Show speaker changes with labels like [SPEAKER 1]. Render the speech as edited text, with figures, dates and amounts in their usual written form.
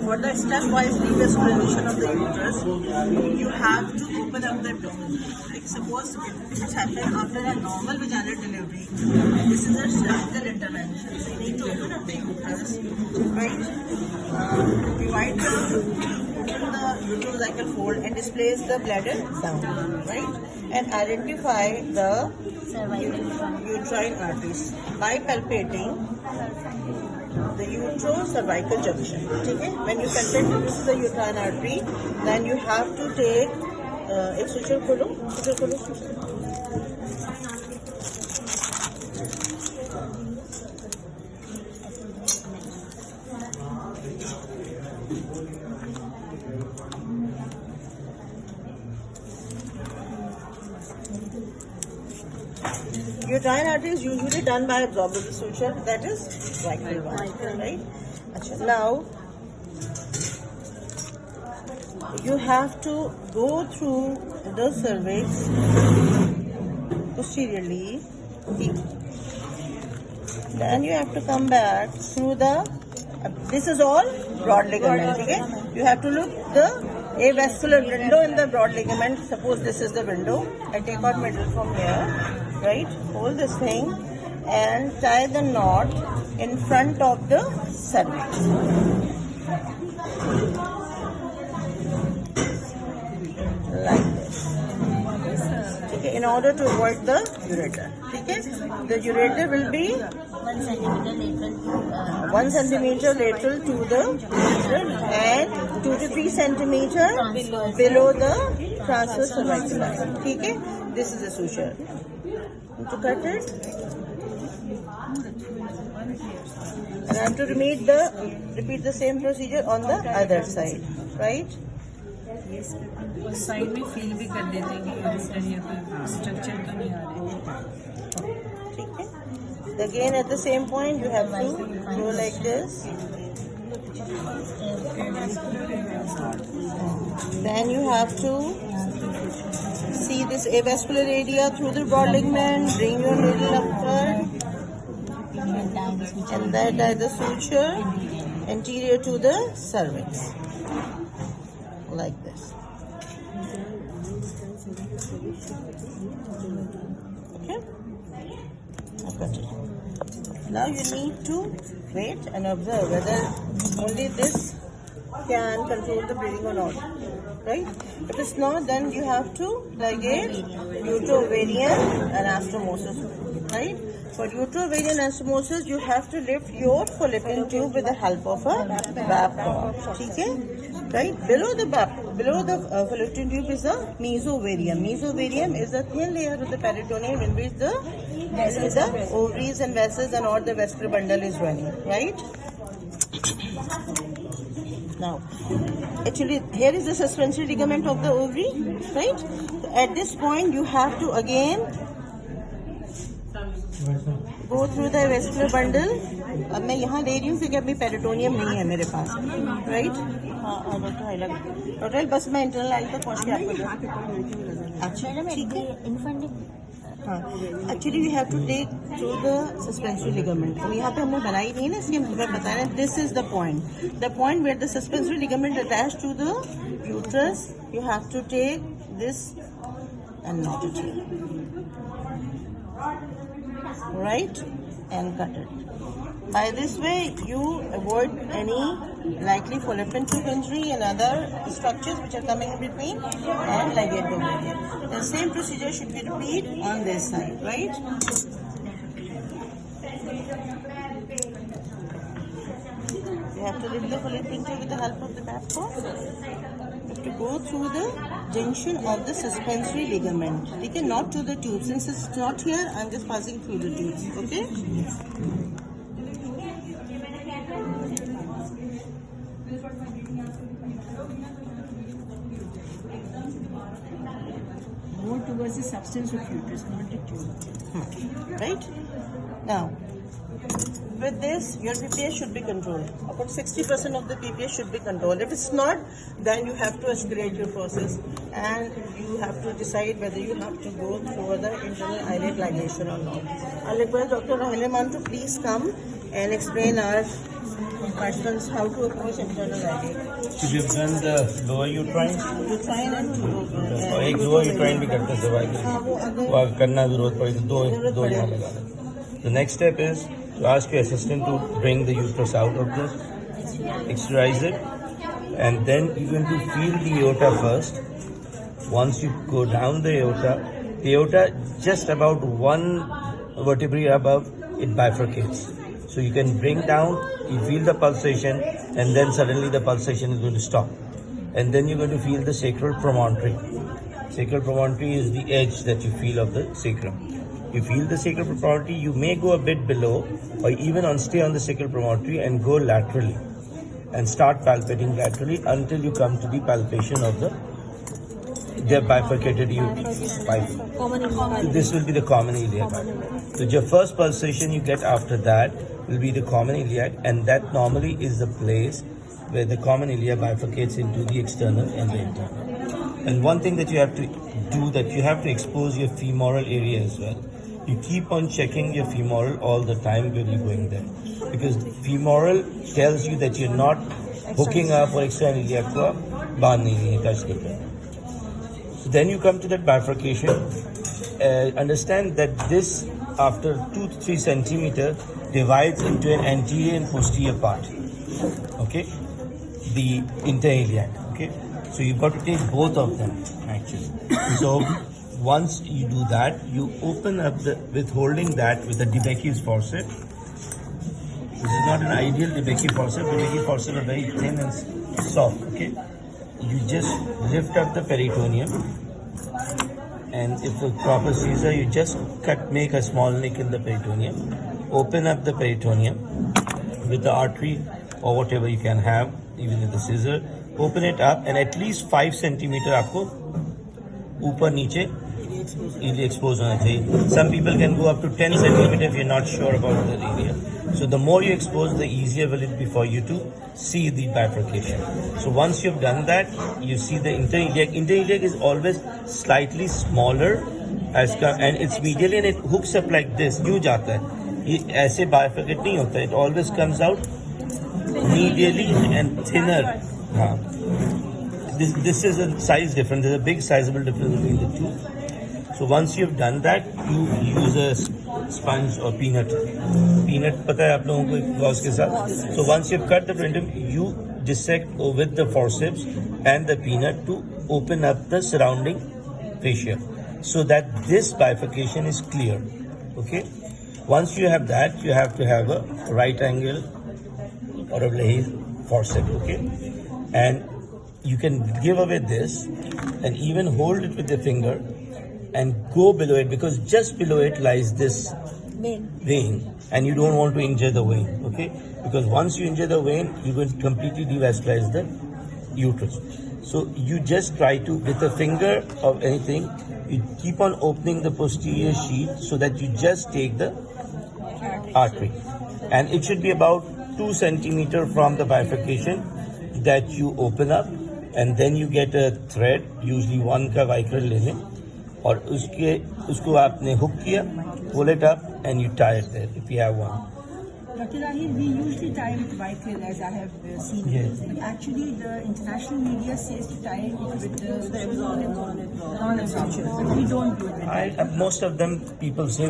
[SPEAKER 1] for the stepwise revascularization of the uterus, you have to open up the door. Like suppose it's happened after a normal vaginal delivery, this is a surgical intervention. So you need to open up the uterus, right? Divide the uterozygal fold and displace the bladder down, right? And identify the uterine arteries by palpating the uterocervical junction. Okay? When you palpate this is the uterine artery, then you have to take एक suture खोलो. Uterine artery is usually done by absorbable suture, that is vicral one, right? Now you have to go through the cervix posteriorly, then you have to come back through the, this is all broad ligament, okay? You have to look the avascular window in the broad ligament. Suppose this is the window, I take out middle from here, right? Hold this thing and tie the knot in front of the cervix. Like this. Okay, in order to avoid the ureter. Okay? The ureter will be 1 centimeter lateral to the ureter and 2 to 3 centimeter below the transverse cervical line. Okay? This is the suture. To cut it, and I have to repeat the same procedure on the other side, right?
[SPEAKER 2] Side में feel भी कर देते हैं कि ureter structure तो नहीं आ रहे.
[SPEAKER 1] ठीक है. Again at the same point you have to go like this. Then you have to see this avascular area through the broad ligament, bring your needle upward and then tie the suture anterior to the cervix like this. Okay? Now cut it. Now you need to wait and observe whether only this can control the bleeding or not, right? If it's not, then you have to ligate uterovarian anastomosis, right? For uterovarian anastomosis, you have to lift your fallopian tube with the help of a Babcock, okay? Right? Below the fallopian tube is a mesovarium. Mesovarium is a thin layer of the peritoneum in which the ovaries and vessels and all the vascular bundle is running, right? Now, actually, here is the suspensory ligament of the ovary, right? So at this point, you have to again go through the vascular bundle. अब मैं यहाँ ले रही हूँ क्योंकि अभी peritoneum नहीं है मेरे पास, right? हाँ, डॉक्टर बस मैं इंटरनल लाइन तक पहुँच के आपको अच्छा ठीक है. हाँ, actually we have to take through the suspensory ligament. तो यहाँ पे हमने बनाई नहीं है ना, इसलिए मैं बता रहे हैं. This is the point where the suspensory ligament attach to the uterus. You have to take this and knot it, right, and cut it. By this way, you avoid any likely fallopian tube injury and other structures which are coming in between and ligate the ovarian. The same procedure should be repeated on this side, right? You have to lift the fallopian tube with the help of the Babcock. You have to go through the junction of the suspensory ligament. Okay, not to the tube. Since it's not here, I'm just passing through the tubes. Okay.
[SPEAKER 2] More towards the substance of uterus, not the tube.
[SPEAKER 1] Right? Now, with this, your PPS should be controlled. About 60% of the PPS should be controlled. If it's not, then you have to escalate your process and you have to decide whether you have to go through the internal eyelid ligation or not. I'll request Dr. Rahila Mantu to please come and explain our participants how to approach internal guiding.
[SPEAKER 3] So you've done the lower uterine
[SPEAKER 1] Uterine and
[SPEAKER 3] और एक lower uterine भी करते हैं दवाई के
[SPEAKER 1] हाँ, वो अगर
[SPEAKER 3] वो अगर करना जरूरत पड़े तो दो यहाँ लगा दें. The next step is to ask your assistant to bring the uterus out of this, externalize it, and then you're going to feel the aorta first. Once you go down the aorta just about one vertebrae above, it bifurcates. So you can bring down, you feel the pulsation, and then suddenly the pulsation is going to stop. And then you're going to feel the sacral promontory. Sacral promontory is the edge that you feel of the sacrum. You feel the sacral promontory, you may go a bit below or even stay on the sacral promontory and go laterally and start palpating laterally until you come to the palpation of the bifurcated uterus. This will be the common iliac. So your first pulsation you get after that will be the common iliac, and that normally is the place where the common iliac bifurcates into the external and the internal. And one thing that you have to do, that you have to expose your femoral area as well. You keep on checking your femoral all the time when you're going there, because femoral tells you that you're not hooking up or external iliac को बांध नहीं है touch करते हैं. So then you come to that bifurcation. Understand that this, after 2 to 3 centimeter, divides into an anterior and posterior part. Okay, the interiliac. Okay, so you've got to take both of them actually. So once you do that, you open up withholding that with the Debicki's forceps. This is not an ideal Debicki forceps. Debicki forceps are very thin and soft. Okay, you just lift up the peritoneum, and if a proper Caesar, you just make a small nick in the peritoneum, open up the peritoneum with the artery or whatever you can have, even with the scissor, open it up, and at least 5 centimeter आपको ऊपर नीचे इलीया expose होना चाहिए. Some people can go up to 10 centimeter if you're not sure about the area. So the more you expose, the easier will it be for you to see the bifurcation. So once you've done that, you see the interiliac. Interiliac is always slightly smaller and it's medially and it hooks up like this. यूँ जाता है. ये ऐसे bifurcate नहीं होता. It always comes out medially and thinner. हाँ. This is a size difference. There's a big sizable difference between the two. So once you've done that, you use a sponge or peanut. Peanut पता है आप लोगों को Gauss के साथ. So once you've cut the perineum, you dissect with the forceps and the peanut to open up the surrounding fascia, so that this bifurcation is clear. Okay. Once you have that, you have to have a right angle or a Lahey forceps. Okay, and you can give away this and even hold it with the finger and go below it, because just below it lies this vein, and you don't want to injure the vein. Okay, because once you injure the vein, you're going to completely devascularize the uterus. So you just try to, with a finger or anything, you keep on opening the posterior sheath so that you just take the artery, and it should be about 2 centimeter from the bifurcation that you open up, and then you get a thread, usually 1 का Vicryl ले लें, और उसको आपने hook किया, pull it up, and you tie it there if you have one.
[SPEAKER 2] Dr. Rahir, we usually tie with Vicryl, as I have seen.
[SPEAKER 3] Yes.
[SPEAKER 2] But actually, the international media says to tie it with the non-absorption. But we don't do it.
[SPEAKER 3] Most of them people say